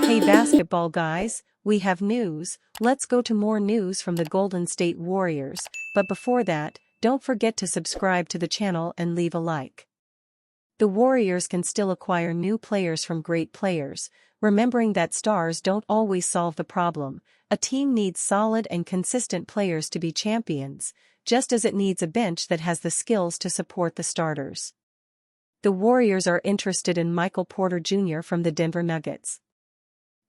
Hey basketball guys, we have news. Let's go to more news from the Golden State Warriors, but before that, don't forget to subscribe to the channel and leave a like. The Warriors can still acquire new players from great players, remembering that stars don't always solve the problem. A team needs solid and consistent players to be champions, just as it needs a bench that has the skills to support the starters. The Warriors are interested in Michael Porter Jr. from the Denver Nuggets.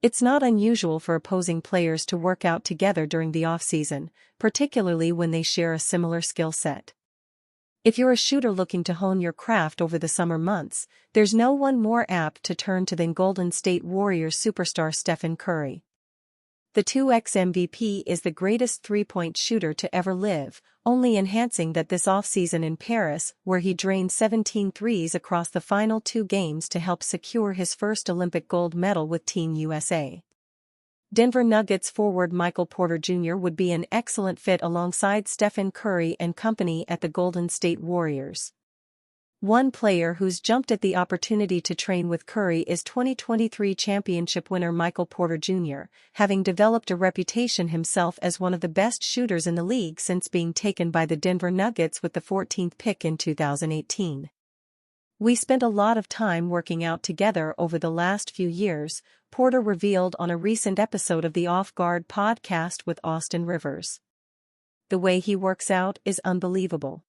It's not unusual for opposing players to work out together during the offseason, particularly when they share a similar skill set. If you're a shooter looking to hone your craft over the summer months, there's no one more apt to turn to than Golden State Warriors superstar Stephen Curry. The 2x MVP is the greatest three-point shooter to ever live, only enhancing that this offseason in Paris, where he drained 17 threes across the final 2 games to help secure his first Olympic gold medal with Team USA. Denver Nuggets forward Michael Porter Jr. would be an excellent fit alongside Stephen Curry and company at the Golden State Warriors. One player who's jumped at the opportunity to train with Curry is 2023 championship winner Michael Porter Jr., having developed a reputation himself as one of the best shooters in the league since being taken by the Denver Nuggets with the 14th pick in 2018. "We spent a lot of time working out together over the last few years," Porter revealed on a recent episode of the Off Guard podcast with Austin Rivers. "The way he works out is unbelievable."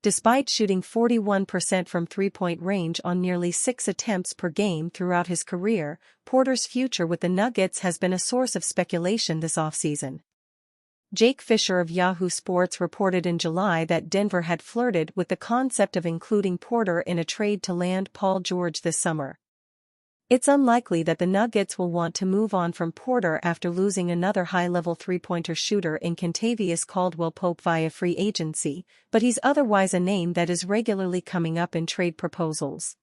Despite shooting 41% from three-point range on nearly 6 attempts per game throughout his career, Porter's future with the Nuggets has been a source of speculation this offseason. Jake Fisher of Yahoo Sports reported in July that Denver had flirted with the concept of including Porter in a trade to land Paul George this summer. It's unlikely that the Nuggets will want to move on from Porter after losing another high-level three-pointer shooter in Kentavious Caldwell-Pope via free agency, but he's otherwise a name that is regularly coming up in trade proposals.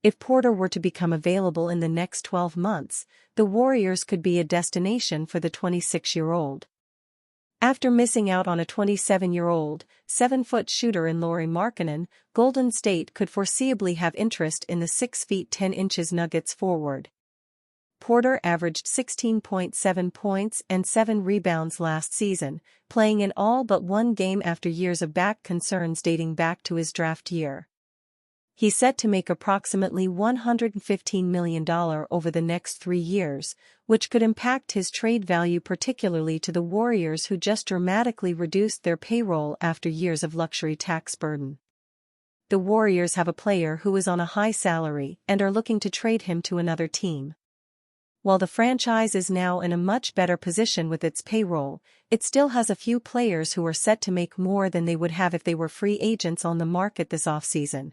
If Porter were to become available in the next 12 months, the Warriors could be a destination for the 26-year-old. After missing out on a 27-year-old, 7-foot shooter in Lauri Markkanen, Golden State could foreseeably have interest in the 6 feet 10 inches Nuggets forward. Porter averaged 16.7 points and 7 rebounds last season, playing in all but one game after years of back concerns dating back to his draft year. He's set to make approximately $115 million over the next 3 years, which could impact his trade value particularly to the Warriors, who just dramatically reduced their payroll after years of luxury tax burden. The Warriors have a player who is on a high salary and are looking to trade him to another team. While the franchise is now in a much better position with its payroll, it still has a few players who are set to make more than they would have if they were free agents on the market this offseason.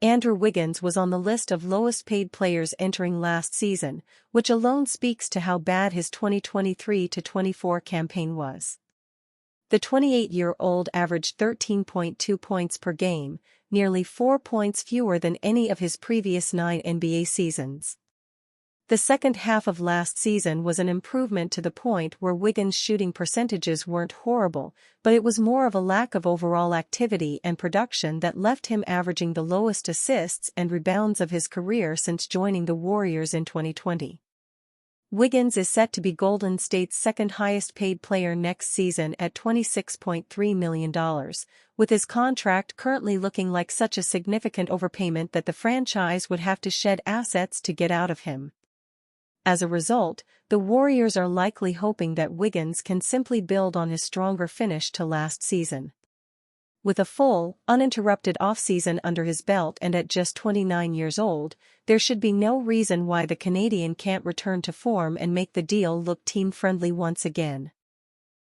Andrew Wiggins was on the list of lowest-paid players entering last season, which alone speaks to how bad his 2023-24 campaign was. The 28-year-old averaged 13.2 points per game, nearly 4 points fewer than any of his previous 9 NBA seasons. The second half of last season was an improvement to the point where Wiggins' shooting percentages weren't horrible, but it was more of a lack of overall activity and production that left him averaging the lowest assists and rebounds of his career since joining the Warriors in 2020. Wiggins is set to be Golden State's second highest paid player next season at $26.3 million, with his contract currently looking like such a significant overpayment that the franchise would have to shed assets to get out of him. As a result, the Warriors are likely hoping that Wiggins can simply build on his stronger finish to last season. With a full, uninterrupted offseason under his belt and at just 29 years old, there should be no reason why the Canadian can't return to form and make the deal look team-friendly once again.